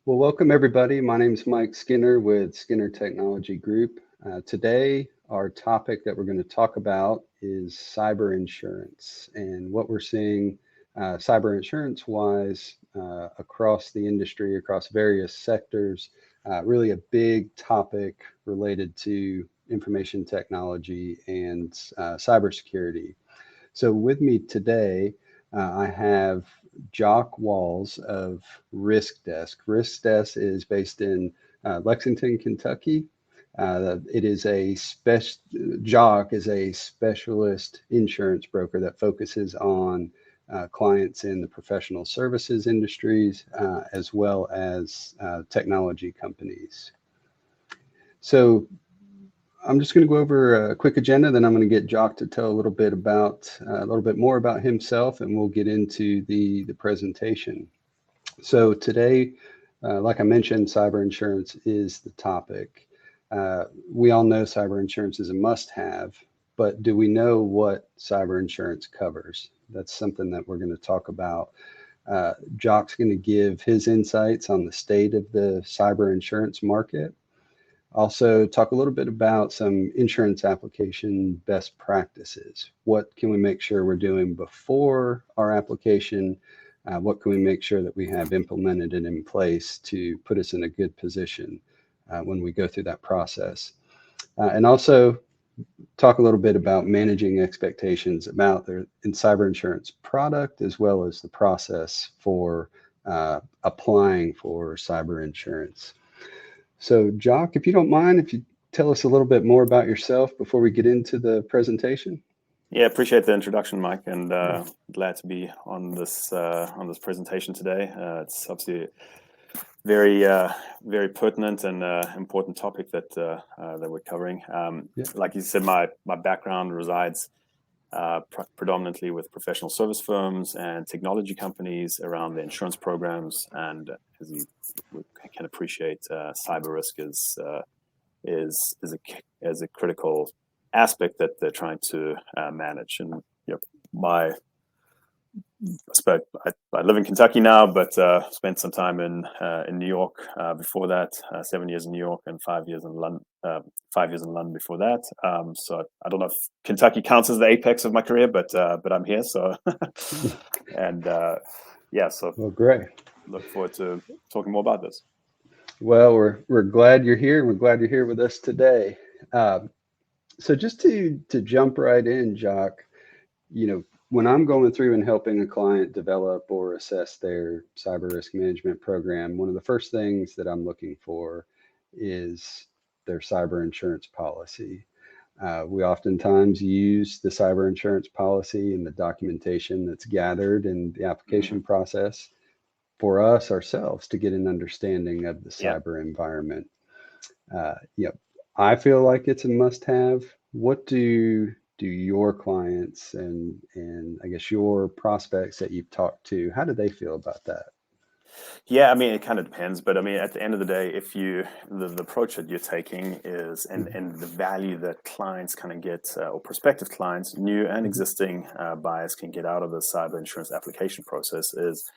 Well, welcome everybody. My name is Mike Skinner with Skinner Technology Group. Today, our topic that we're going to talk about is cyber insurance and what we're seeing cyber insurance wise across the industry, across various sectors. Really a big topic related to information technology and cybersecurity. So with me today, I have Jock Walls of RiskDesk. RiskDesk is based in Lexington, Kentucky. It is a Jock is a specialist insurance broker that focuses on clients in the professional services industries as well as technology companies. So I'm just going to go over a quick agenda, then I'm going to get Jock to tell a little bit more about himself, and we'll get into the presentation. So today, like I mentioned, cyber insurance is the topic. We all know cyber insurance is a must-have, but do we know what cyber insurance covers? That's something that we're going to talk about. Jock's going to give his insights on the state of the cyber insurance market. Also, talk a little bit about some insurance application best practices. What can we make sure we're doing before our application? What can we make sure that we have implemented and in place to put us in a good position when we go through that process? And also talk a little bit about managing expectations about the cyber insurance product as well as the process for applying for cyber insurance. So, Jock, if you don't mind, if you tell us a little bit more about yourself before we get into the presentation. Yeah, appreciate the introduction, Mike, and glad to be on this presentation today. It's obviously very pertinent and important topic that we're covering. Like you said, my background resides predominantly with professional service firms and technology companies around the insurance programs, and as you can appreciate, cyber risk is a critical aspect that they're trying to manage. And I live in Kentucky now, but spent some time in New York before that. 7 years in New York and 5 years in London. 5 years in London before that. So I don't know if Kentucky counts as the apex of my career, but I'm here. So and so well, great. Look forward to talking more about this. Well, we're glad you're here. We're glad you're here with us today. So just to jump right in, Jock, when I'm going through and helping a client develop or assess their cyber risk management program, one of the first things that I'm looking for is their cyber insurance policy. We oftentimes use the cyber insurance policy and the documentation that's gathered in the application process for us ourselves to get an understanding of the cyber environment. I feel like it's a must-have. What do your clients and I guess your prospects that you've talked to, how do they feel about that? Yeah, I mean, it kind of depends, but I mean, at the end of the day, if the approach that you're taking is, and the value that clients kind of get, or prospective clients, new and existing buyers can get out of the cyber insurance application process is,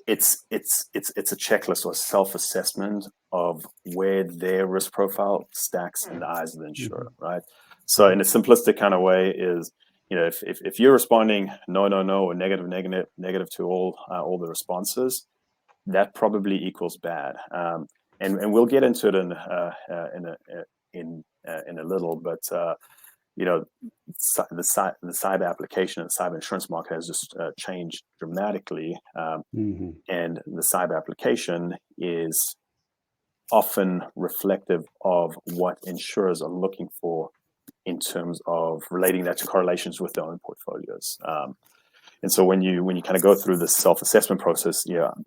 it's a checklist or self-assessment of where their risk profile stacks in the eyes of the insurer, right? So in a simplistic kind of way is, if you're responding no, or negative to all the responses, that probably equals bad. And we'll get into it in a little, but the cyber application and cyber insurance market has just changed dramatically, and the cyber application is often reflective of what insurers are looking for in terms of relating that to correlations with their own portfolios. And so when you kind of go through this self-assessment process,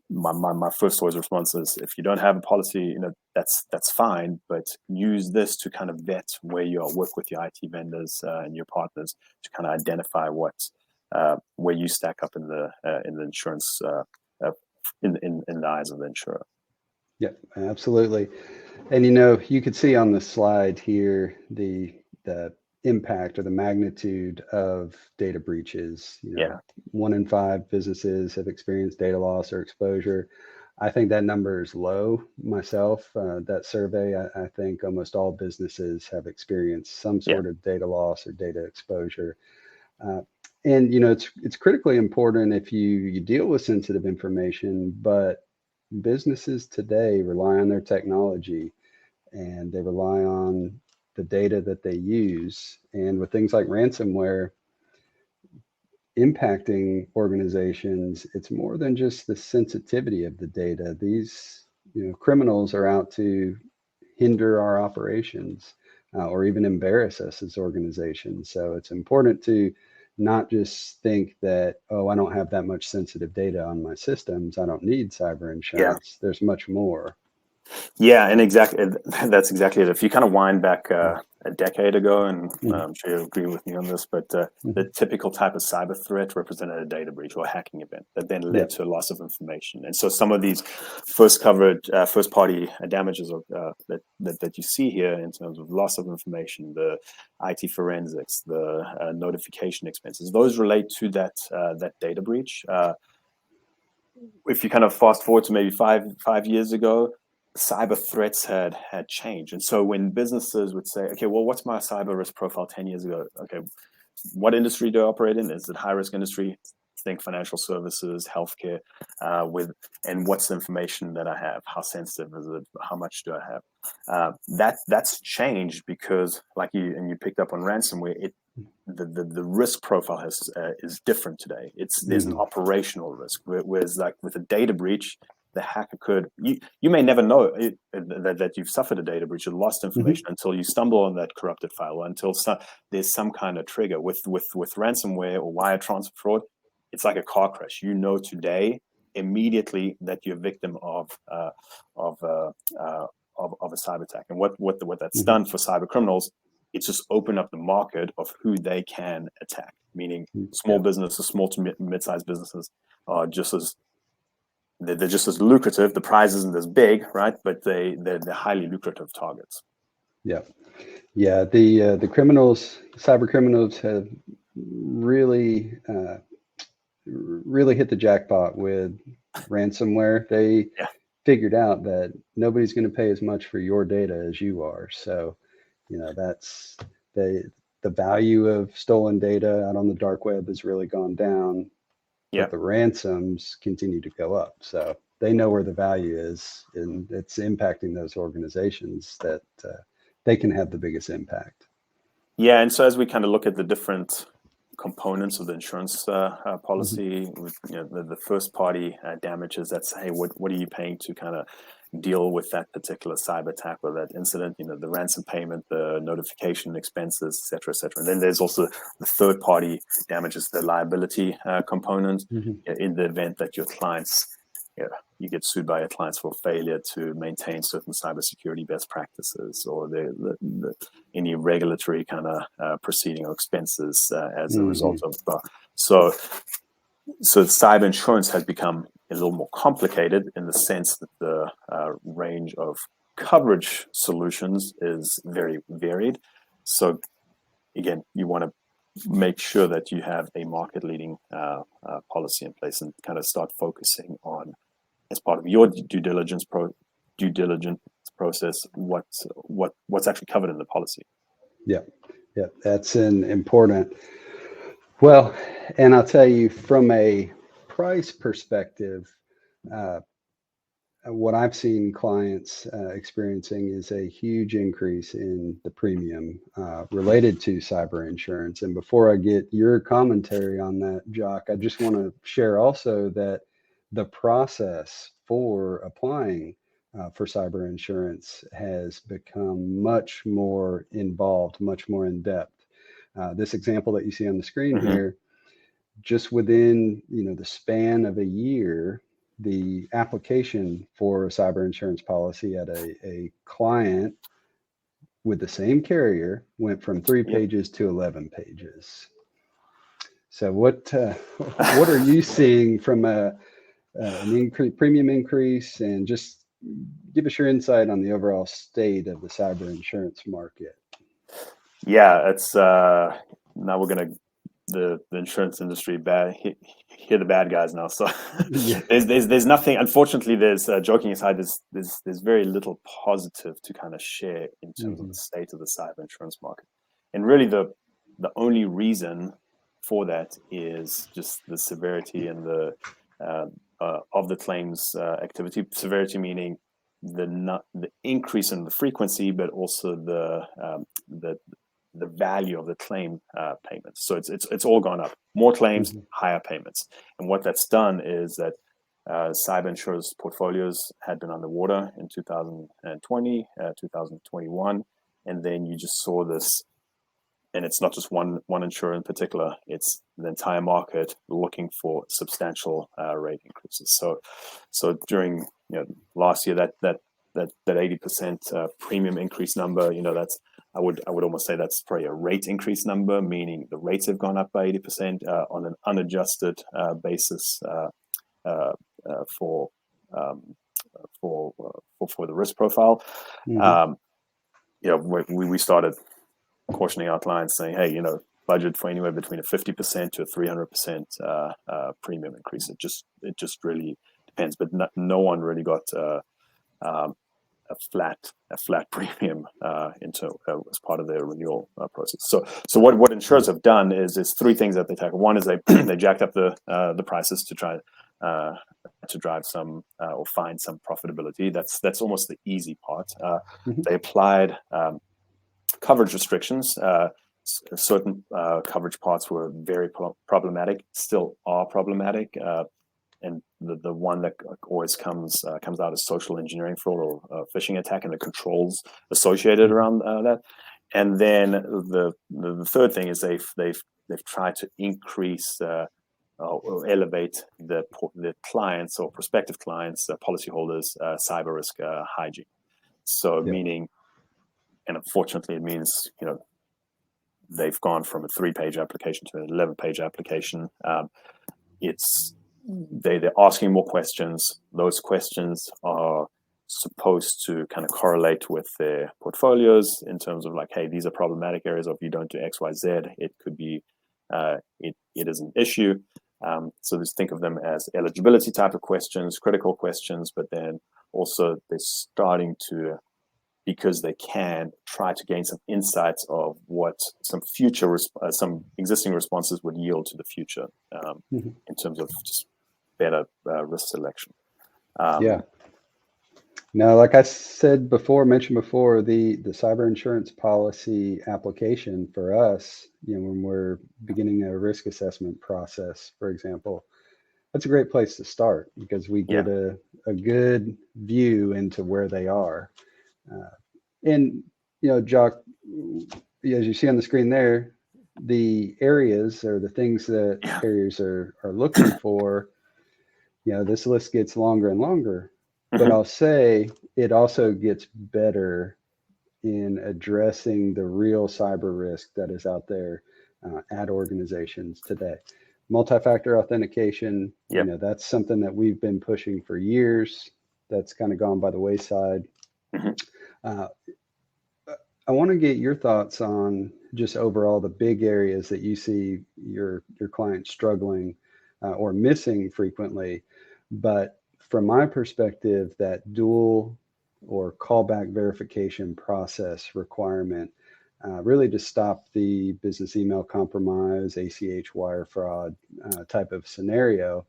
my first always response is, if you don't have a policy, that's fine, but use this to kind of vet where you are, work with your IT vendors and your partners to kind of identify where you stack up in the insurance in the eyes of the insurer. Yeah, absolutely. And you could see on the slide here the impact or the magnitude of data breaches. 1 in 5 businesses have experienced data loss or exposure. I think that number is low myself. That survey, I think almost all businesses have experienced some Yeah. sort of data loss or data exposure. Uh, and it's critically important if you deal with sensitive information, but businesses today rely on their technology and they rely on the data that they use. And with things like ransomware impacting organizations, it's more than just the sensitivity of the data. These criminals are out to hinder our operations or even embarrass us as organizations. So it's important to not just think that, oh, I don't have that much sensitive data on my systems, I don't need cyber Yeah. insurance. There's much more. Yeah, and exactly that's exactly it. If you kind of wind back a decade ago, and Mhm. I'm sure you'll agree with me on this, but the typical type of cyber threat represented a data breach or a hacking event that then led Yep. to a loss of information. And so some of these first party damages that you see here in terms of loss of information, the IT forensics, the notification expenses, those relate to that data breach. If you kind of fast forward to maybe five years ago, cyber threats had changed. And so when businesses would say, okay, well, what's my cyber risk profile 10 years ago? Okay, what industry do I operate in? Is it high risk industry? Think financial services, healthcare, and what's the information that I have? How sensitive is it? How much do I have? That's changed because, like you picked up on ransomware. The risk profile is different today. There's an Mhm. operational risk, whereas like with a data breach, the hacker could you may never know that you've suffered a data breach or lost Mhm. information until you stumble on that corrupted file, or until there's some kind of trigger. With ransomware or wire transfer fraud, it's like a car crash. You know today immediately that you're a victim of of uh, uh, of a cyber attack, and what that's Mhm. done for cyber criminals, it's just opened up the market of who they can attack, meaning small Yeah. businesses, small to mid-sized businesses are just as they're just as lucrative. The prize isn't as big, right? But they're highly lucrative targets. Yeah. Yeah. The criminals, cyber criminals, have really really hit the jackpot with ransomware. They Yeah, figured out that nobody's going to pay as much for your data as you are. So, that's the value of stolen data out on the dark web has really gone down, yeah. but the ransoms continue to go up. So they know where the value is, and it's impacting those organizations that they can have the biggest impact. Yeah, and so as we kind of look at the different components of the insurance Mhm. policy, with the first party damages, that's hey, what are you paying to kind of deal with that particular cyber attack or that incident? The ransom payment, the notification expenses, et cetera, et cetera. And then there's also the third party damages, the liability component, Mhm. in the event that your clients you get sued by your clients for failure to maintain certain cybersecurity best practices, or any regulatory kind of proceeding or expenses as a result Mhm. of. So, cyber insurance has become a little more complicated in the sense that the range of coverage solutions is very varied. So, again, you want to make sure that you have a market-leading policy in place and kind of start focusing on, as part of your due diligence process, what's actually covered in the policy. Yeah. Yeah. That's an important. Well, and I'll tell you from a price perspective, uh, what I've seen clients experiencing is a huge increase in the premium related to cyber insurance. And before I get your commentary on that, Jock, I just want to share also that the process for applying for cyber insurance has become much more involved, much more in depth. This example that you see on the screen Mm-hmm. here, just within the span of a year, the application for a cyber insurance policy at a client with the same carrier went from 3 pages to 11 pages. So what are you seeing from an premium increase, and just give us your insight on the overall state of the cyber insurance market? Yeah, it's now we're gonna the insurance industry hear the bad guys now. So Yeah. there's nothing. Unfortunately, there's joking aside. There's very little positive to kind of share in terms of the state of the cyber insurance market, and really the only reason for that is just the severity and the of the claims activity. Severity meaning the increase in the frequency, but also the value of the claim payments. So it's all gone up. More claims, higher payments. And what that's done is that cyber insurance portfolios had been underwater in 2020, 2021, and then you just saw this. And it's not just one insurer in particular; it's the entire market looking for substantial rate increases. So during last year, that 80% premium increase number, that's I would almost say that's probably a rate increase number, meaning the rates have gone up by 80% on an unadjusted basis for the risk profile. We started cautioning our clients saying, hey, budget for anywhere between a 50% to a 300% premium increase. It just really depends, but no one really got a flat premium as part of their renewal process. So what insurers have done is three things that they tackle. One is they jacked up the prices to try to drive some or find some profitability. That's almost the easy part. They applied coverage restrictions. Certain coverage parts were very problematic, still are problematic. And the one that always comes out is social engineering fraud or phishing attack and the controls associated around that. And then the third thing is they've tried to increase or elevate the clients or prospective clients, policyholders, cyber risk hygiene. So meaning, and unfortunately, it means they've gone from a 3-page application to an 11-page application. They're asking more questions. Those questions are supposed to kind of correlate with their portfolios in terms of like, hey, these are problematic areas. Or if you don't do X, Y, Z, it could be it is an issue. So just think of them as eligibility type of questions, critical questions, but then also they're starting to, because they can, try to gain some insights of what some existing responses would yield to the future in terms of just better risk selection. Now, like I mentioned before, the cyber insurance policy application for us, when we're beginning a risk assessment process, for example, that's a great place to start because we get a good view into where they are. And, Jock, as you see on the screen there, the areas or the things that carriers are looking for, this list gets longer and longer. But I'll say it also gets better in addressing the real cyber risk that is out there at organizations today. Multi-factor authentication, that's something that we've been pushing for years. That's kind of gone by the wayside. I want to get your thoughts on just overall the big areas that you see your clients struggling or missing frequently. But from my perspective, that dual or callback verification process requirement really to stop the business email compromise, ACH wire fraud type of scenario,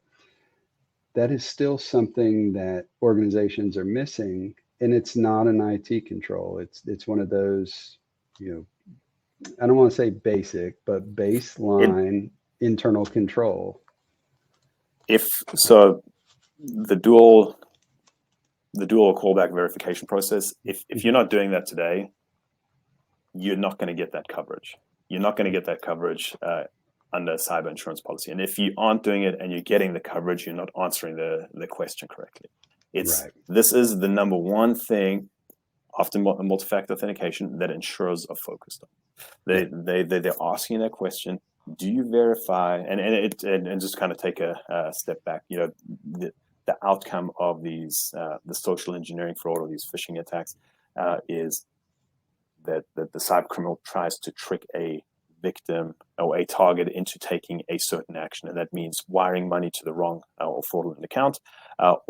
that is still something that organizations are missing. And it's not an IT control. It's one of those, I don't want to say basic, but baseline internal control. The dual callback verification process, if you're not doing that today, you're not going to get that coverage. You're not going to get that coverage under a cyber insurance policy. And if you aren't doing it and you're getting the coverage, you're not answering the question correctly. This is the number one thing after multi-factor authentication that insurers are focused on. They're asking that question: do you verify? And just kind of take a step back. The outcome of these the social engineering fraud or these phishing attacks is that the cyber criminal tries to trick a victim or a target into taking a certain action. And that means wiring money to the wrong or fraudulent account,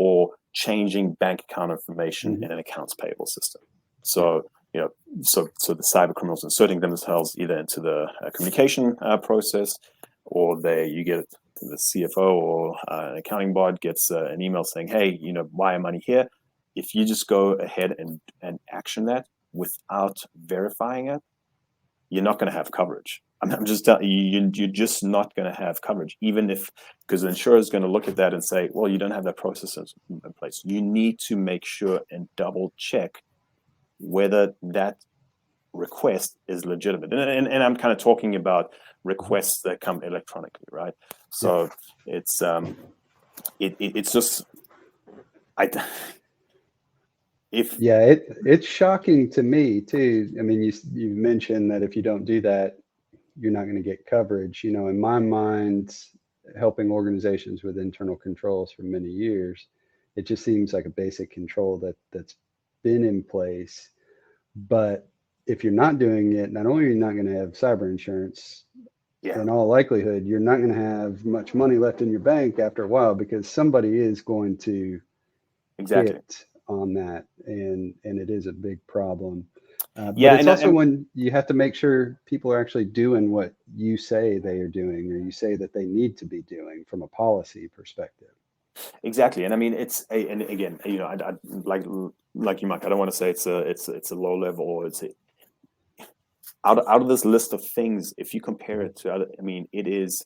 or changing bank account information in an accounts payable system. So, so the cyber criminals inserting themselves either into the communication process, or you get the CFO or an accounting bot gets an email saying, hey, wire money here. If you just go ahead and action that without verifying it, you're not going to have coverage. I'm just telling you, you're just not going to have coverage, even if, because the insurer is going to look at that and say, well, you don't have that process in place. You need to make sure and double check whether that request is legitimate. And I'm kind of talking about requests that come electronically, right? So it's just, it's shocking to me too. I mean, you mentioned that if you don't do that, you're not going to get coverage. In my mind, helping organizations with internal controls for many years, it just seems like a basic control that's been in place. But if you're not doing it, not only are you not going to have cyber insurance, in all likelihood, you're not going to have much money left in your bank after a while, because somebody is going to hit on that, and it is a big problem. But it's also when you have to make sure people are actually doing what you say they are doing, or you say that they need to be doing from a policy perspective. Exactly, and I mean and again, I like you, Mike. I don't want to say it's a low level, or it's out of this list of things. If you compare it to other, I mean, it is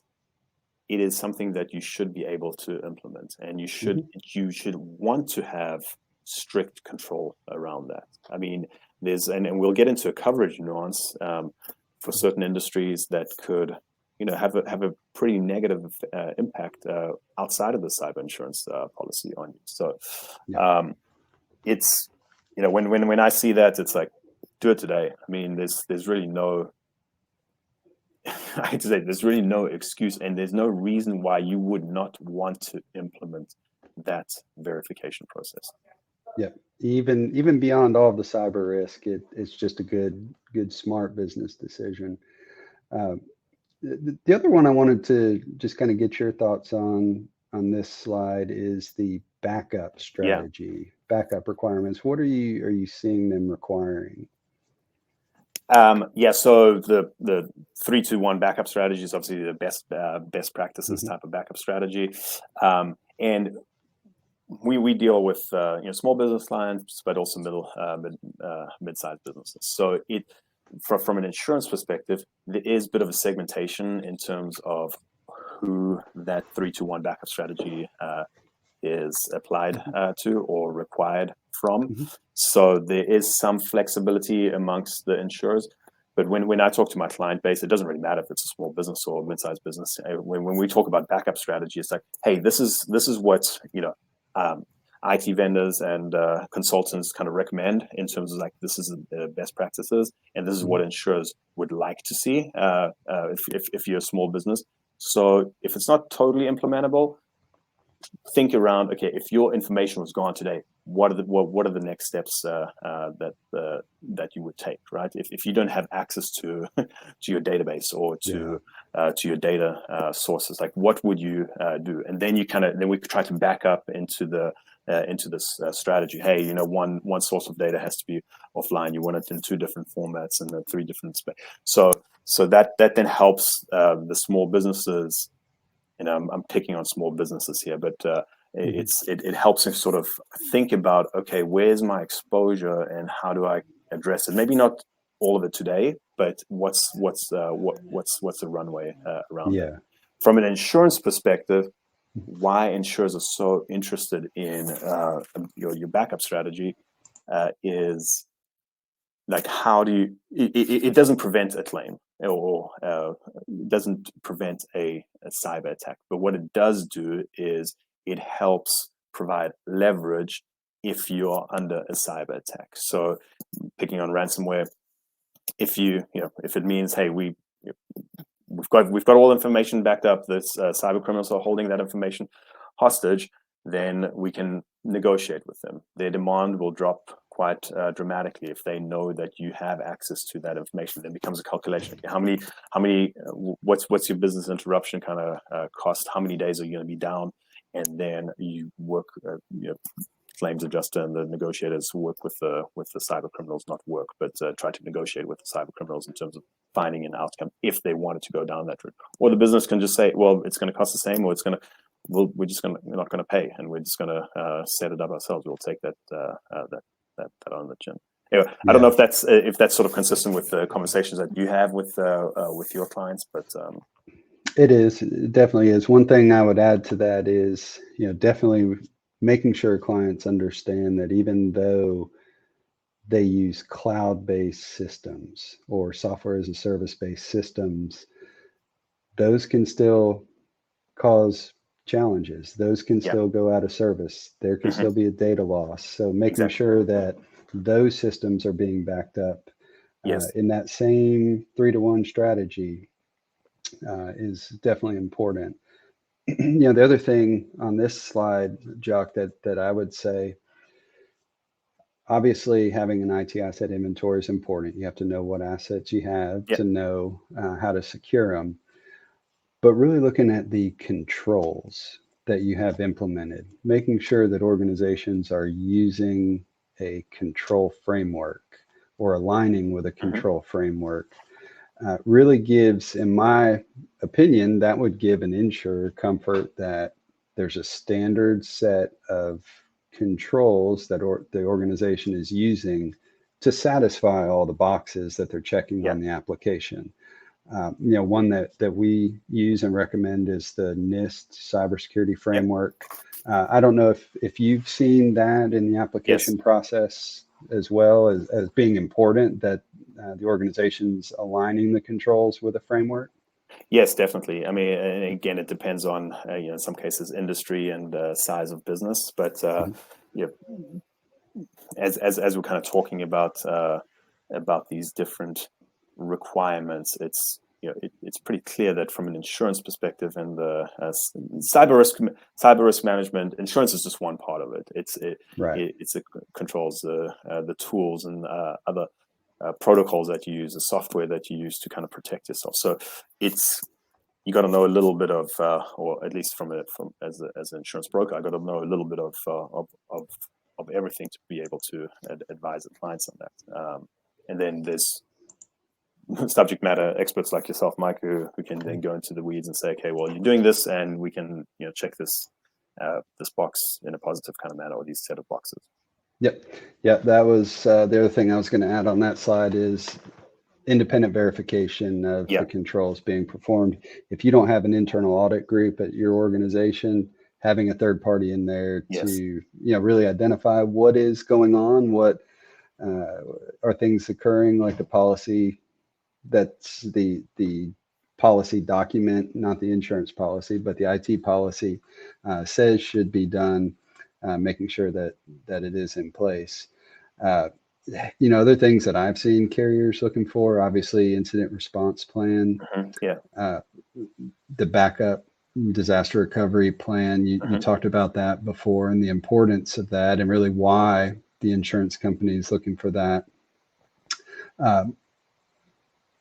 something that you should be able to implement, and you should want to have strict control around that. I mean, and we'll get into a coverage nuance for certain industries that could have a pretty negative impact outside of the cyber insurance policy on you. So it's when I see that, it's like, do it today. I mean, there's really no I hate to say, there's really no excuse, and there's no reason why you would not want to implement that verification process. Yeah, even beyond all of the cyber risk, it's just a good, smart business decision. The other one I wanted to just kind of get your thoughts on this slide is the backup strategy, backup requirements. What are you seeing them requiring? So the 3-2-1 backup strategy is obviously the best practices type of backup strategy, and we deal with small business clients, but also mid-sized businesses. So from an insurance perspective, there is a bit of a segmentation in terms of who that 3-2-1 backup strategy is applied to or required from. So there is some flexibility amongst the insurers. But when I talk to my client base, it doesn't really matter if it's a small business or a mid-sized business. When we talk about backup strategy, it's like, hey, this is what IT vendors and consultants kind of recommend in terms of like, this is the best practices, and this is what insurers would like to see if you're a small business. So if it's not totally implementable, think around, okay, if your information was gone today, what are the next steps that you would take, right? If you don't have access to your database or to your data sources, like what would you do? And then we could try to back up into this strategy. Hey, one source of data has to be offline. You want it in 2 different formats and 3 different so that then helps the small businesses. I'm picking on small businesses here, but it helps them sort of think about, okay, where's my exposure and how do I address it? Maybe not all of it today, but what's the runway around that? From an insurance perspective, why insurers are so interested in your backup strategy is like, how do you? It doesn't prevent a claim, or it doesn't prevent a cyber attack. But what it does do is it helps provide leverage if you are under a cyber attack. So, picking on ransomware, if it means, hey, we've got all information backed up, this cyber criminals are holding that information hostage, then we can negotiate with them. Their demand will drop quite dramatically if they know that you have access to that information. Then becomes a calculation. What's your business interruption kind of cost? How many days are you going to be down? And then you work, claims adjuster and the negotiators work with the cyber criminals, not work, but try to negotiate with the cyber criminals in terms of finding an outcome if they wanted to go down that route. Or the business can just say, well, it's going to cost the same, or we're not going to pay, and we're just going to set it up ourselves. We'll take that on the chin. Anyway, I don't know if that's sort of consistent with the conversations that you have with your clients, but it definitely is. One thing I would add to that is, definitely making sure clients understand that even though they use cloud-based systems or software as a service-based systems, those can still cause challenges. Those can still go out of service. There can still be a data loss. So making sure that those systems are being backed up in that same 3-to-1 strategy is definitely important. The other thing on this slide, Jock, that I would say, obviously having an IT asset inventory is important. You have to know what assets you have to know how to secure them. But really looking at the controls that you have implemented, making sure that organizations are using a control framework or aligning with a control framework really gives, in my opinion, that would give an insurer comfort that there's a standard set of controls that the organization is using to satisfy all the boxes that they're checking on the application. One that we use and recommend is the NIST cybersecurity framework. I don't know if you've seen that in the application process as well as being important, that the organization's aligning the controls with a framework. Yes, definitely. I mean, and again, it depends on in some cases industry and size of business, but as we're kind of talking about these different requirements, it's pretty clear that from an insurance perspective and the cyber risk management, insurance is just one part of it. It controls the tools and other protocols that you use, the software that you use to kind of protect yourself. So you got to know a little bit of, or at least as an insurance broker, I got to know a little bit of everything to be able to advise the clients on that. And then there's subject matter experts like yourself, Mike, who can then go into the weeds and say, okay, well, you're doing this, and we can check this box in a positive kind of manner, or these set of boxes. Yep. That was the other thing I was going to add on that slide is independent verification of the controls being performed. If you don't have an internal audit group at your organization, having a third party in there to really identify what is going on, what are things occurring, like the policy, that's the policy document, not the insurance policy, but the IT policy says should be done, making sure that it is in place. Other things that I've seen carriers looking for, obviously incident response plan, the backup disaster recovery plan. You talked about that before and the importance of that and really why the insurance company is looking for that.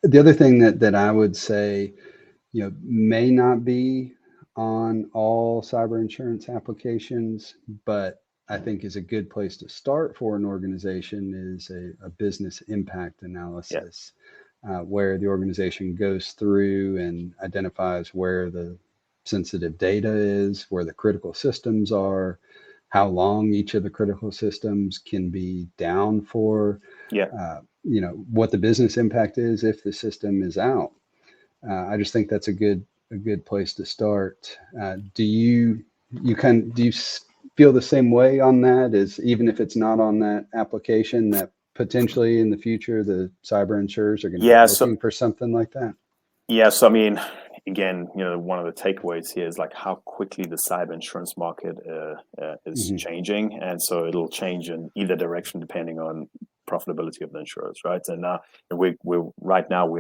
The other thing that I would say, may not be on all cyber insurance applications, but I think is a good place to start for an organization is a business impact analysis, where the organization goes through and identifies where the sensitive data is, where the critical systems are, how long each of the critical systems can be down for, what the business impact is if the system is out. I just think that's a good place to start. Do you feel the same way on that, as even if it's not on that application, that potentially in the future the cyber insurers are going to be looking for something like that? So I mean, again, one of the takeaways here is like how quickly the cyber insurance market is changing, and so it'll change in either direction depending on profitability of the insurers, right? And we're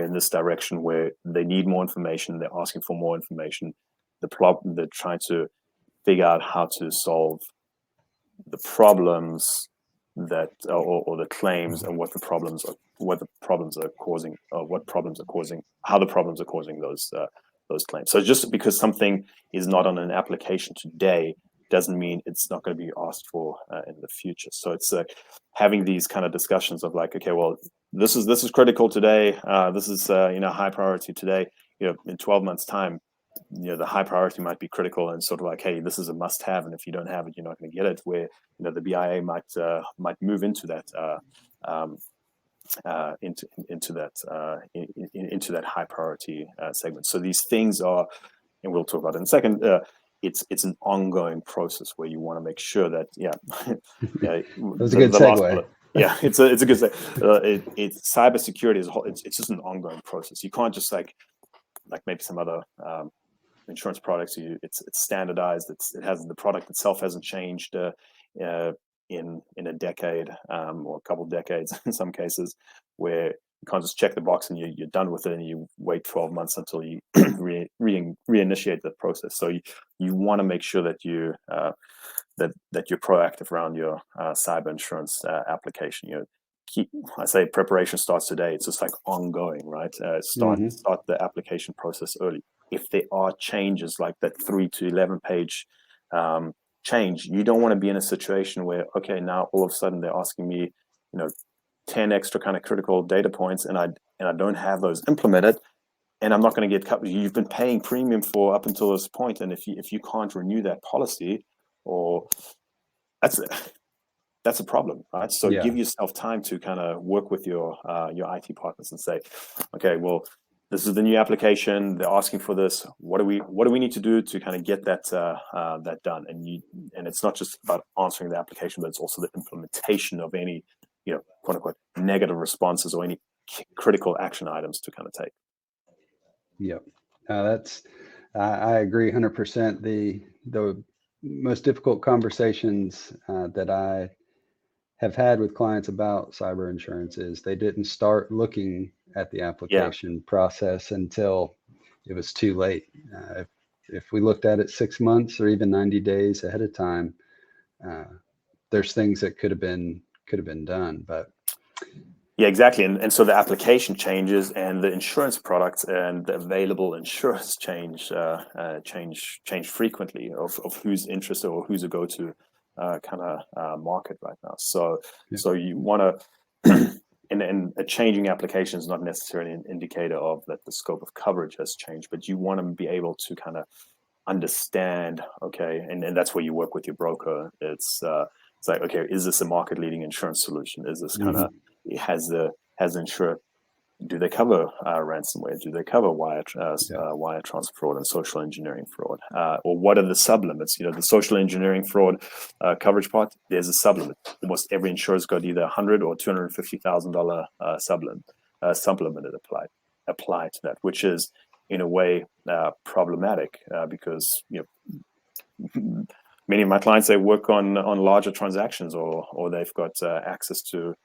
in this direction where they need more information, they're asking for more information. They're trying to figure out how to solve the problems that or the claims and what the problems are causing, or what problems are causing, how the problems are causing those claims. So just because something is not on an application today doesn't mean it's not going to be asked for in the future. So it's having these kind of discussions of like, okay, well, this is critical today. This is high priority today. In 12 months' time, the high priority might be critical and sort of like, hey, this is a must-have, and if you don't have it, you're not going to get it. Where the BIA might move into that into that high priority segment. So these things are, and we'll talk about it in a second. It's an ongoing process where you want to make sure that that was a good segue. It's a good segue. It's cybersecurity as a whole. It's just an ongoing process. You can't just like maybe some other insurance products. It's standardized. It has, the product itself hasn't changed in a decade or a couple of decades in some cases, where you can't just check the box and you're done with it and you wait 12 months until you reinitiate the process. So you want to make sure that that you're proactive around your cyber insurance application. I say preparation starts today. It's just like ongoing, right? Start the application process early. If there are changes like that 3 to 11 page change, you don't want to be in a situation where, okay, now all of a sudden they're asking me 10 extra kind of critical data points, and I don't have those implemented, and I'm not going to get covered. You've been paying premium for up until this point, and if you can't renew that policy, or that's a problem, right? So give yourself time to kind of work with your IT partners and say, okay, well, this is the new application. They're asking for this. What do we need to do to kind of get that done? And it's not just about answering the application, but it's also the implementation of any quote unquote negative responses or any critical action items to kind of take. Yep, I agree 100%. The most difficult conversations that I have had with clients about cyber insurance is they didn't start looking at the application process until it was too late. If we looked at it 6 months or even 90 days ahead of time, there's things that could have been done. But yeah, exactly. And so the application changes, and the insurance products and the available insurance change frequently of who's interested or who's a go-to kind of market right now. So you want to, and a changing application is not necessarily an indicator of that the scope of coverage has changed, but you want to be able to kind of understand, okay, and that's where you work with your broker. It's like, okay, is this a market leading insurance solution? Is this kind of has the insurer, do they cover ransomware? Do they cover wire transfer fraud and social engineering fraud? Or what are the sublimits? The social engineering fraud coverage part, there's a sublimit. Almost every insurer's got either $100,000 or $250,000 supplemented applied to that, which is in a way problematic because many of my clients, they work on larger transactions, or they've got access to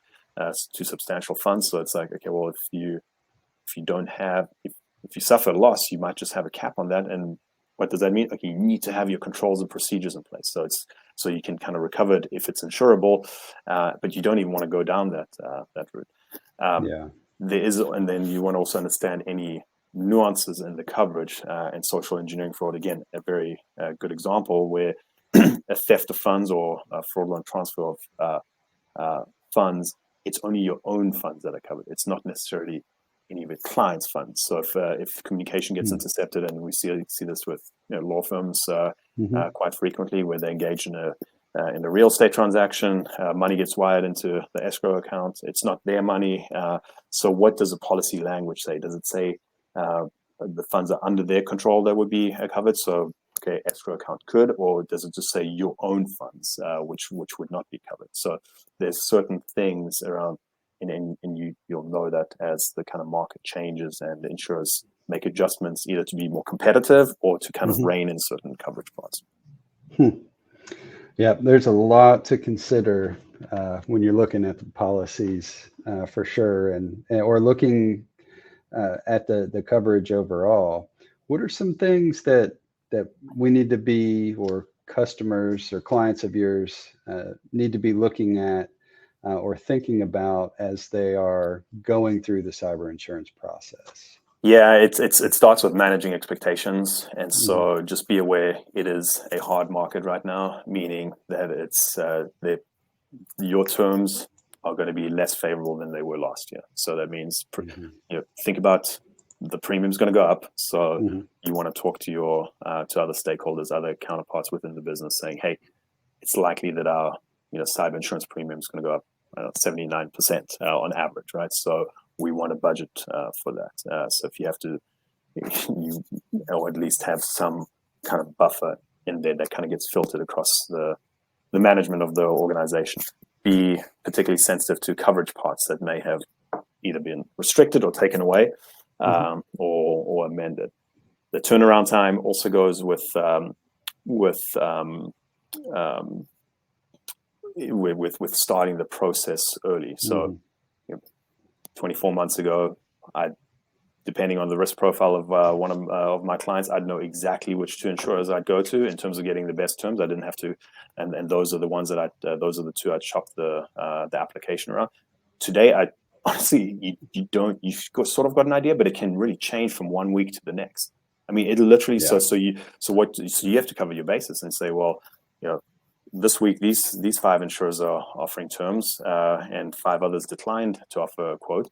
substantial funds. So it's like, okay, well, if you don't have, if you suffer a loss, you might just have a cap on that. And what does that mean? Okay, you need to have your controls and procedures in place. So you can kind of recover it if it's insurable, but you don't even want to go down that route. There is, and then you want to also understand any nuances in the coverage, and social engineering fraud. Again, a very good example where a theft of funds or a fraudulent transfer of funds, it's only your own funds that are covered. It's not necessarily any of your clients' funds. So if communication gets intercepted, and we see this with law firms quite frequently, where they engage in a real estate transaction, money gets wired into the escrow account. It's not their money. So what does the policy language say? Does it say the funds are under their control that would be covered? So okay, escrow account could, or does it just say your own funds, which would not be covered? So there's certain things around, and you'll know that as the kind of market changes and the insurers make adjustments, either to be more competitive or to kind of rein in certain coverage parts. Yeah, there's a lot to consider when you're looking at the policies for sure, or looking at the coverage overall. What are some things that we need to be, or customers or clients of yours need to be looking at or thinking about as they are going through the cyber insurance process? Yeah, it starts with managing expectations, and so just be aware it is a hard market right now, meaning that it's your terms are going to be less favorable than they were last year. So that means think about the premium's going to go up. So you want to talk to your to other stakeholders, other counterparts within the business, saying, hey, it's likely that our cyber insurance premium is going to go up 79% on average, right? So we want to budget for that. So if you have to, or at least have some kind of buffer in there that kind of gets filtered across the management of the organization. Be particularly sensitive to coverage parts that may have either been restricted or taken away, or amended. The turnaround time also goes with starting the process early. So 24 months ago, depending on the risk profile of one of my clients, I'd know exactly which two insurers I'd go to in terms of getting the best terms. I didn't have to, and those are the ones that those are the two I'd shop the application around. Today, I honestly, you've sort of got an idea, but it can really change from 1 week to the next. I mean, it literally so you have to cover your basis and say, well, this week these 5 insurers are offering terms, and 5 others declined to offer a quote.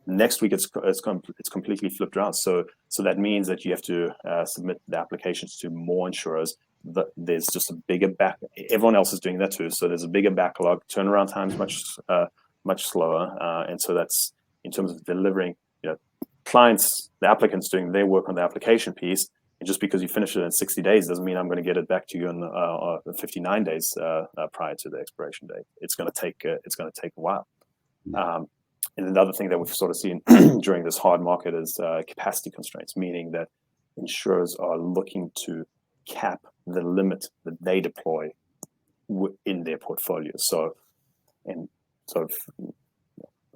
Next week it's completely flipped around. So that means that you have to submit the applications to more insurers. There's just a bigger everyone else is doing that too. So there's a bigger backlog. Turnaround time is much slower, and so that's in terms of delivering. Clients, the applicants doing their work on the application piece. And just because you finish it in 60 days doesn't mean I'm going to get it back to you in 59 days prior to the expiration date. It's going to take a while. And another thing that we've sort of seen during this hard market is capacity constraints, meaning that insurers are looking to cap the limit that they deploy in their portfolio.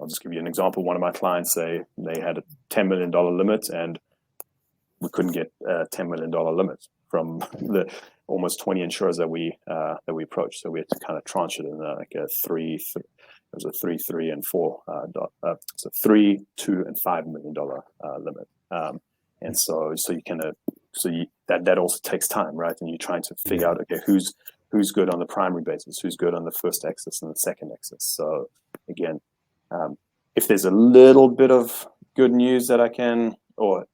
I'll just give you an example. One of my clients, they had a $10 million limit, and we couldn't get a $10 million limit from the almost 20 insurers that we approached. So we had to kind of tranche it in like a three. It was a 3, 3, and 4. So $3, $2, and $5 million limit. And so you can that also takes time, right? And you're trying to figure out, okay, who's good on the primary basis, who's good on the first excess and the second excess. So again, if there's a little bit of good news that I can, or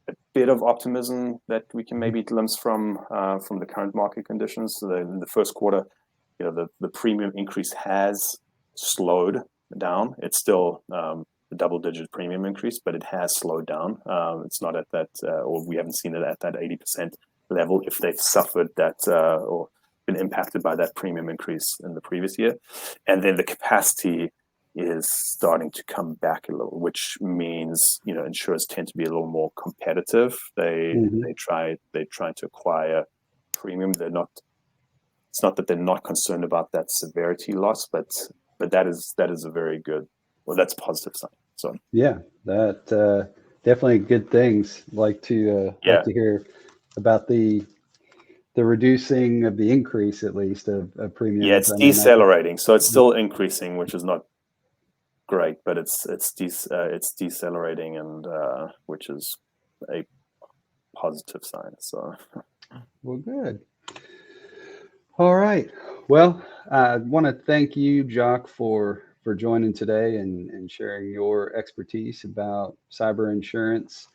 a bit of optimism that we can maybe glimpse from the current market conditions. So in the first quarter, the premium increase has slowed down. It's still a double-digit premium increase, but it has slowed down. It's not at that, or we haven't seen it at that 80% level if they've suffered that or been impacted by that premium increase in the previous year. And then the capacity is starting to come back a little, which means insurers tend to be a little more competitive. They try to acquire premium. It's not that they're not concerned about that severity loss, but that is a very good, that's a positive sign. So yeah, that definitely good things. Like to hear about the reducing of the increase, at least of premiums. Yeah, it's decelerating. So it's still increasing, which is not great, but it's decelerating, and which is a positive sign. So well, good. All right. Well, I want to thank you, Jock, for joining today and sharing your expertise about cyber insurance.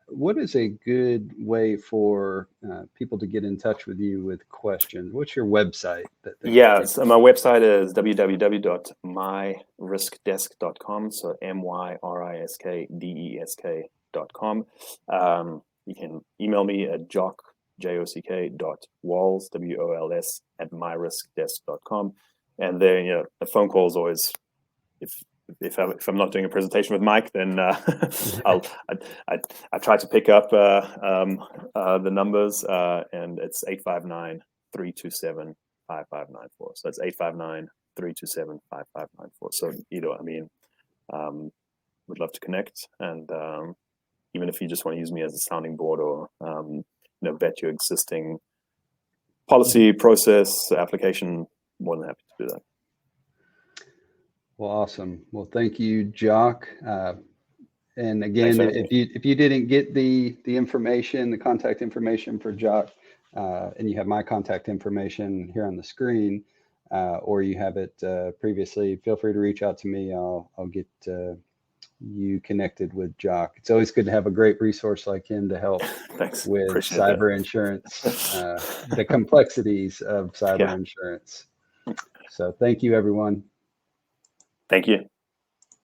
What is a good way for people to get in touch with you with questions? What's your website? So my website is www.myriskdesk.com. So myriskdesk.com. You can email me at jock.walls, WOLS, at myriskdesk.com. And then, the phone call is always, if I'm not doing a presentation with Mike, then I try to pick up the numbers, and it's 859-327-5594. So it's 859-327-5594. So would love to connect, and even if you just want to use me as a sounding board, or vet your existing policy, process, application, more than happy to do that. Well, awesome. Well, thank you, Jock. And again, Thanks, if you didn't get the information, the contact information for Jock, and you have my contact information here on the screen, or you have it previously, feel free to reach out to me. I'll get you connected with Jock. It's always good to have a great resource like him to help Thanks. with Appreciate cyber that. insurance, the complexities of cyber insurance. So thank you, everyone. Thank you.